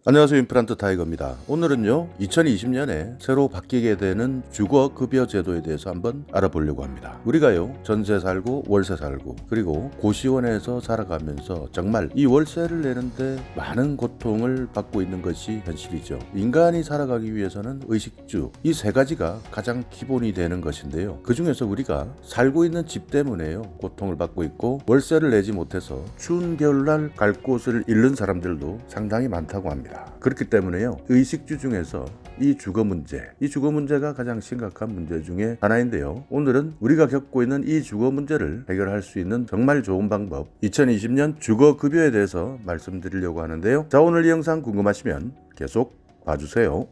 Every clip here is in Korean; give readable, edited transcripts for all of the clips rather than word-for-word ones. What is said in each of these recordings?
안녕하세요. 임플란트 타이거입니다. 오늘은요 2020년에 새로 바뀌게 되는 주거급여 제도에 대해서 한번 알아보려고 합니다. 우리가요 전세 살고 월세 살고 그리고 고시원에서 살아가면서 정말 이 월세를 내는데 많은 고통을 받고 있는 것이 현실이죠. 인간이 살아가기 위해서는 의식주 이 세 가지가 가장 기본이 되는 것인데요. 그 중에서 우리가 살고 있는 집 때문에요 고통을 받고 있고, 월세를 내지 못해서 추운 겨울날 갈 곳을 잃는 사람들도 상당히 많다고 합니다. 그렇기 때문에요 의식주 중에서 이 주거 문제가 가장 심각한 문제 중에 하나인데요. 오늘은 우리가 겪고 있는 이 주거 문제를 해결할 수 있는 정말 좋은 방법 2020년 주거급여에 대해서 말씀드리려고 하는데요. 자, 오늘 이 영상 궁금하시면 계속 봐주세요.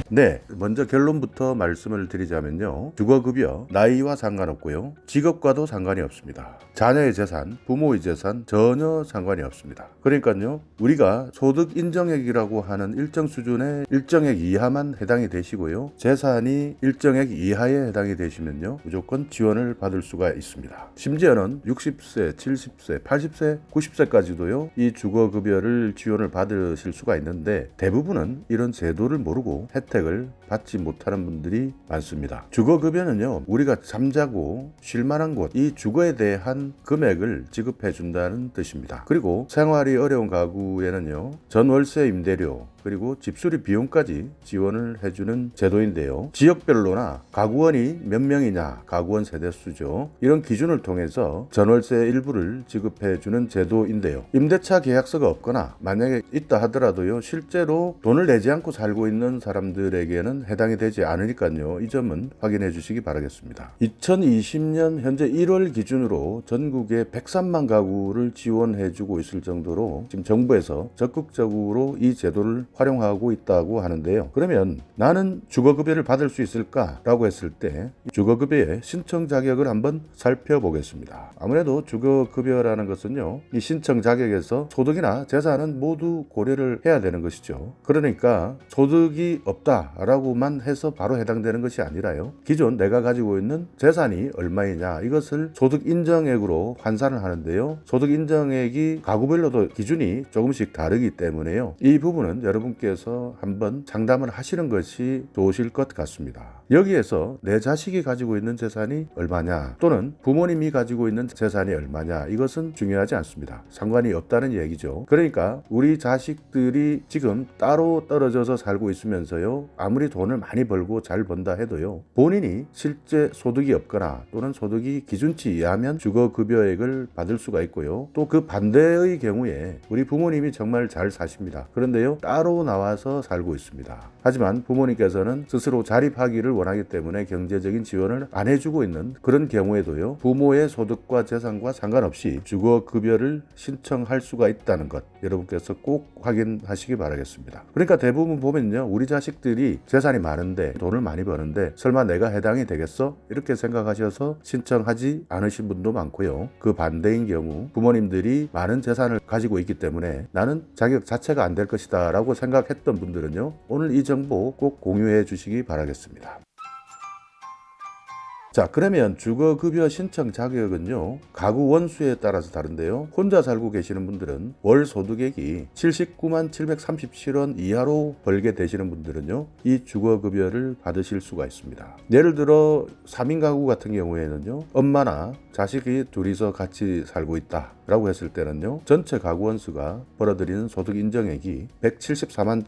네, 먼저 결론부터 말씀을 드리자면요. 주거급여 나이와 상관없고요. 직업과도 상관이 없습니다. 자녀의 재산, 부모의 재산 전혀 상관이 없습니다. 그러니까요. 우리가 소득 인정액이라고 하는 일정 수준의 일정액 이하만 해당이 되시고요. 재산이 일정액 이하에 해당이 되시면요. 무조건 지원을 받을 수가 있습니다. 심지어는 60세, 70세, 80세, 90세까지도요. 이 주거급여를 지원을 받으실 수가 있는데 대부분은 이런 제도를 모르고 혜택을 받지 못하는 분들이 많습니다. 주거급여는요 우리가 잠자고 쉴만한 곳, 이 주거에 대한 금액을 지급해 준다는 뜻입니다. 그리고 생활이 어려운 가구에는요 전월세 임대료 그리고 집수리 비용까지 지원을 해주는 제도인데요. 지역별로나 가구원이 몇 명이냐, 가구원 세대수죠. 이런 기준을 통해서 전월세 일부를 지급해주는 제도인데요. 임대차 계약서가 없거나 만약에 있다 하더라도요. 실제로 돈을 내지 않고 살고 있는 사람들에게는 해당이 되지 않으니까요. 이 점은 확인해 주시기 바라겠습니다. 2020년 현재 1월 기준으로 전국에 103만 가구를 지원해주고 있을 정도로 지금 정부에서 적극적으로 이 제도를 활용하고 있다고 하는데요. 그러면 나는 주거급여를 받을 수 있을까라고 했을 때 주거급여의 신청 자격을 한번 살펴보겠습니다. 아무래도 주거급여라는 것은요, 이 신청 자격에서 소득이나 재산은 모두 고려를 해야 되는 것이죠. 그러니까 소득이 없다라고만 해서 바로 해당되는 것이 아니라요. 기존 내가 가지고 있는 재산이 얼마이냐 이것을 소득 인정액으로 환산을 하는데요. 소득 인정액이 가구별로도 기준이 조금씩 다르기 때문에요. 이 부분은 여러분께서 한번 상담을 하시는 것이 좋으실 것 같습니다. 여기에서 내 자식이 가지고 있는 재산이 얼마냐 또는 부모님이 가지고 있는 재산이 얼마냐 이것은 중요하지 않습니다. 상관이 없다는 얘기죠. 그러니까 우리 자식들이 지금 따로 떨어져서 살고 있으면서요 아무리 돈을 많이 벌고 잘 번다 해도요 본인이 실제 소득이 없거나 또는 소득이 기준치 이하면 주거급여액을 받을 수가 있고요. 또 그 반대의 경우에 우리 부모님이 정말 잘 사십니다. 그런데요 따로 나와서 살고 있습니다. 하지만 부모님께서는 스스로 자립하기를 원하기 때문에 경제적인 지원을 안 해주고 있는 그런 경우에도요 부모의 소득과 재산과 상관없이 주거급여를 신청할 수가 있다는 것 여러분께서 꼭 확인하시기 바라겠습니다. 그러니까 대부분 보면요 우리 자식들이 재산이 많은데 돈을 많이 버는데 설마 내가 해당이 되겠어? 이렇게 생각하셔서 신청하지 않으신 분도 많고요. 그 반대인 경우 부모님들이 많은 재산을 가지고 있기 때문에 나는 자격 자체가 안 될 것이다 라고 생각했던 분들은요 오늘 이 정보 꼭 공유해 주시기 바라겠습니다. 자, 그러면 주거급여 신청 자격은요 가구 원수에 따라서 다른데요. 혼자 살고 계시는 분들은 월 소득액이 79만 737원 이하로 벌게 되시는 분들은요 이 주거급여를 받으실 수가 있습니다. 예를 들어 3인 가구 같은 경우에는요 엄마나 자식이 둘이서 같이 살고 있다 라고 했을 때는요 전체 가구 원수가 벌어들이는 소득 인정액이 174만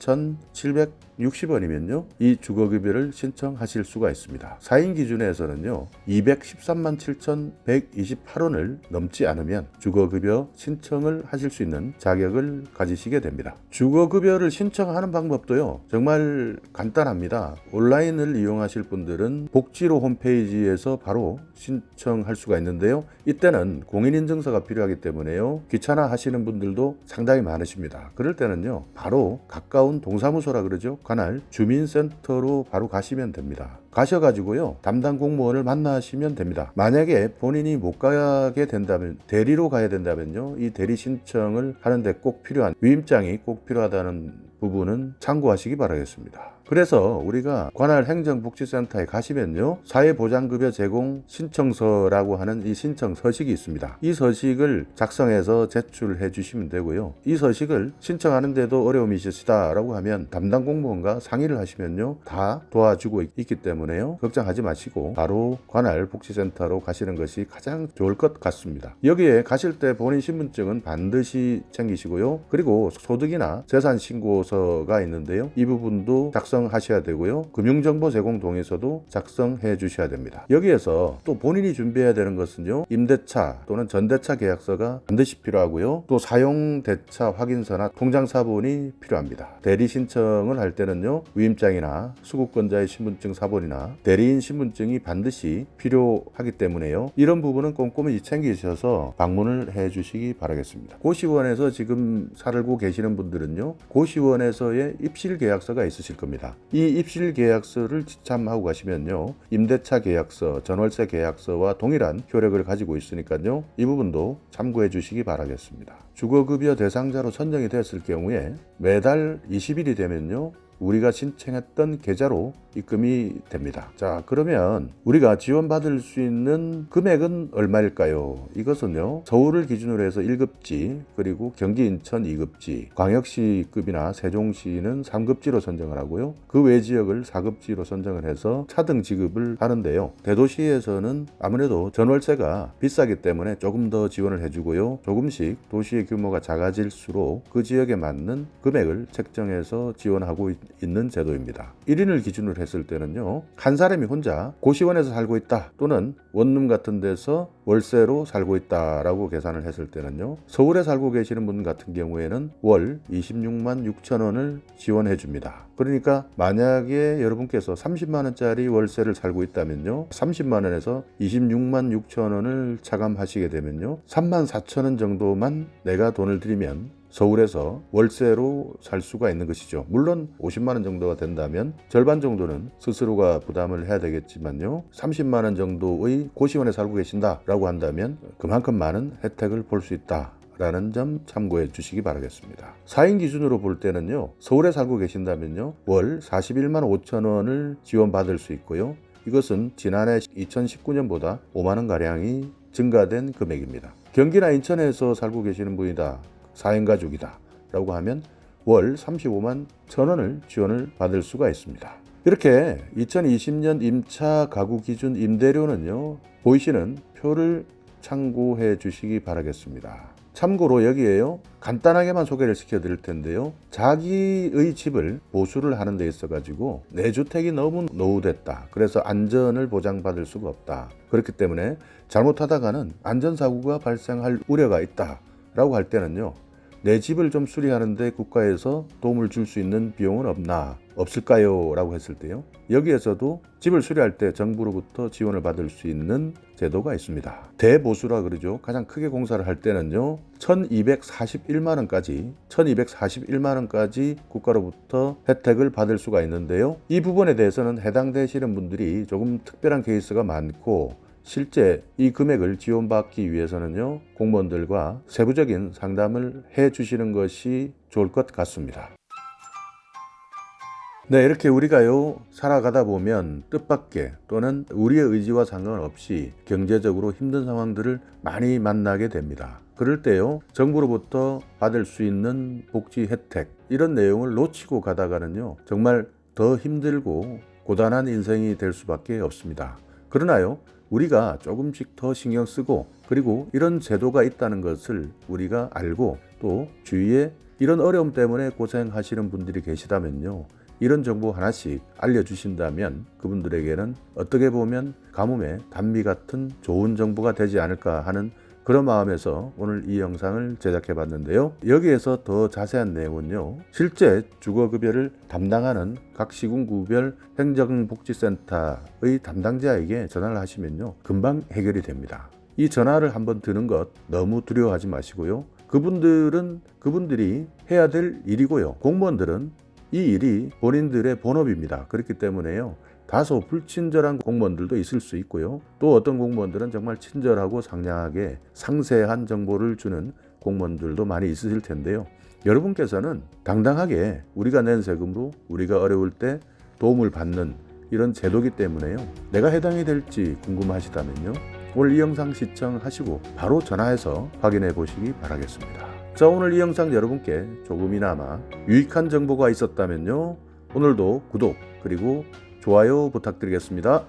1,760원이면요 이 주거급여를 신청하실 수가 있습니다. 4인 기준에서는요 213만 7,128원을 넘지 않으면 주거급여 신청을 하실 수 있는 자격을 가지시게 됩니다. 주거급여를 신청하는 방법도요 정말 간단합니다. 온라인을 이용하실 분들은 복지로 홈페이지에서 바로 신청할 수가 있는데요. 이때는 공인인증서가 필요하기 때문에요 귀찮아 하시는 분들도 상당히 많으십니다. 그럴 때는요 바로 가까운 동사무소라 그러죠. 관할 주민센터로 바로 가시면 됩니다. 가셔가지고요 담당 공무원을 만나시면 됩니다. 만약에 본인이 못 가게 된다면 대리로 가야 된다면요 이 대리 신청을 하는데 꼭 필요한 위임장이 꼭 필요하다는 부분은 참고하시기 바라겠습니다. 그래서 우리가 관할 행정복지센터에 가시면요, 사회보장급여 제공 신청서라고 하는 이 신청 서식이 있습니다. 이 서식을 작성해서 제출해 주시면 되고요. 이 서식을 신청하는데도 어려움이 있으시다라고 하면 담당 공무원과 상의를 하시면요, 다 도와주고 있기 때문에요, 걱정하지 마시고 바로 관할 복지센터로 가시는 것이 가장 좋을 것 같습니다. 여기에 가실 때 본인 신분증은 반드시 챙기시고요. 그리고 소득이나 재산신고서가 있는데요, 이 부분도 작성하셔야 되고요. 금융정보 제공 동의서도 작성해 주셔야 됩니다. 여기에서 또 본인이 준비해야 되는 것은요, 임대차 또는 전대차 계약서가 반드시 필요하고요. 또 사용대차 확인서나 통장사본이 필요합니다. 대리 신청을 할 때는요, 위임장이나 수급권자의 신분증 사본이나 대리인 신분증이 반드시 필요하기 때문에요, 이런 부분은 꼼꼼히 챙기셔서 방문을 해 주시기 바라겠습니다. 고시원에서 지금 살고 계시는 분들은요, 고시원에서의 입실 계약서가 있으실 겁니다. 이 입실 계약서를 지참하고 가시면요, 임대차 계약서, 전월세 계약서와 동일한 효력을 가지고 있으니까요, 이 부분도 참고해 주시기 바라겠습니다. 주거급여 대상자로 선정이 되었을 경우에 매달 20일이 되면요, 우리가 신청했던 계좌로 입금이 됩니다. 자, 그러면 우리가 지원받을 수 있는 금액은 얼마일까요? 이것은요, 서울을 기준으로 해서 1급지, 그리고 경기 인천 2급지, 광역시급이나 세종시는 3급지로 선정을 하고요. 그 외 지역을 4급지로 선정을 해서 차등 지급을 하는데요. 대도시에서는 아무래도 전월세가 비싸기 때문에 조금 더 지원을 해주고요. 조금씩 도시의 규모가 작아질수록 그 지역에 맞는 금액을 책정해서 지원하고 있는 제도입니다. 1인을 기준으로 했을 때는요, 한 사람이 혼자 고시원에서 살고 있다 또는 원룸 같은 데서 월세로 살고 있다라고 계산을 했을 때는요, 서울에 살고 계시는 분 같은 경우에는 월 26만 6천 원을 지원해 줍니다. 그러니까 만약에 여러분께서 30만 원짜리 월세를 살고 있다면요, 30만 원에서 26만 6천 원을 차감하시게 되면요, 3만 4천 원 정도만 내가 돈을 들이면 서울에서 월세로 살 수가 있는 것이죠. 물론 50만 원 정도가 된다면 절반 정도는 스스로가 부담을 해야 되겠지만요, 30만 원 정도의 고시원에 살고 계신다라고 한다면 그만큼 많은 혜택을 볼 수 있다 라는 점 참고해 주시기 바라겠습니다. 4인 기준으로 볼 때는요, 서울에 살고 계신다면요, 월 41만 5천 원을 지원받을 수 있고요. 이것은 지난해 2019년보다 5만 원가량이 증가된 금액입니다. 경기나 인천에서 살고 계시는 분이다, 4인 가족이다 라고 하면 월 35만 1천 원을 지원을 받을 수가 있습니다. 이렇게 2020년 임차 가구 기준 임대료는요, 보이시는 표를 참고해 주시기 바라겠습니다. 참고로 여기에요, 간단하게만 소개를 시켜 드릴 텐데요, 자기의 집을 보수를 하는 데 있어 가지고 내 주택이 너무 노후됐다, 그래서 안전을 보장받을 수가 없다, 그렇기 때문에 잘못하다가는 안전사고가 발생할 우려가 있다 라고 할 때는요, 내 집을 좀 수리하는데 국가에서 도움을 줄 수 있는 비용은 없을까요? 라고 했을 때요, 여기에서도 집을 수리할 때 정부로부터 지원을 받을 수 있는 제도가 있습니다. 대보수라 그러죠. 가장 크게 공사를 할 때는요, 1241만 원까지 국가로부터 혜택을 받을 수가 있는데요, 이 부분에 대해서는 해당되시는 분들이 조금 특별한 케이스가 많고, 실제 이 금액을 지원받기 위해서는요, 공무원들과 세부적인 상담을 해 주시는 것이 좋을 것 같습니다. 네, 이렇게 우리가요, 살아가다 보면 뜻밖의 또는 우리의 의지와 상관없이 경제적으로 힘든 상황들을 많이 만나게 됩니다. 그럴 때요, 정부로부터 받을 수 있는 복지 혜택, 이런 내용을 놓치고 가다가는요, 정말 더 힘들고 고단한 인생이 될 수밖에 없습니다. 그러나요, 우리가 조금씩 더 신경 쓰고, 그리고 이런 제도가 있다는 것을 우리가 알고, 또 주위에 이런 어려움 때문에 고생하시는 분들이 계시다면요, 이런 정보 하나씩 알려주신다면 그분들에게는 어떻게 보면 가뭄의 단비 같은 좋은 정보가 되지 않을까 하는 그런 마음에서 오늘 이 영상을 제작해 봤는데요. 여기에서 더 자세한 내용은요, 실제 주거급여를 담당하는 각 시군구별 행정복지센터의 담당자에게 전화를 하시면요, 금방 해결이 됩니다. 이 전화를 한번 드는 것 너무 두려워하지 마시고요, 그분들이 해야 될 일이고요, 공무원들은 이 일이 본인들의 본업입니다. 그렇기 때문에요, 다소 불친절한 공무원들도 있을 수 있고요, 또 어떤 공무원들은 정말 친절하고 상냥하게 상세한 정보를 주는 공무원들도 많이 있으실 텐데요, 여러분께서는 당당하게 우리가 낸 세금으로 우리가 어려울 때 도움을 받는 이런 제도이기 때문에요. 내가 해당이 될지 궁금하시다면요. 오늘 이 영상 시청하시고 바로 전화해서 확인해 보시기 바라겠습니다. 자, 오늘 이 영상 여러분께 조금이나마 유익한 정보가 있었다면요. 오늘도 구독 그리고 좋아요 부탁드리겠습니다.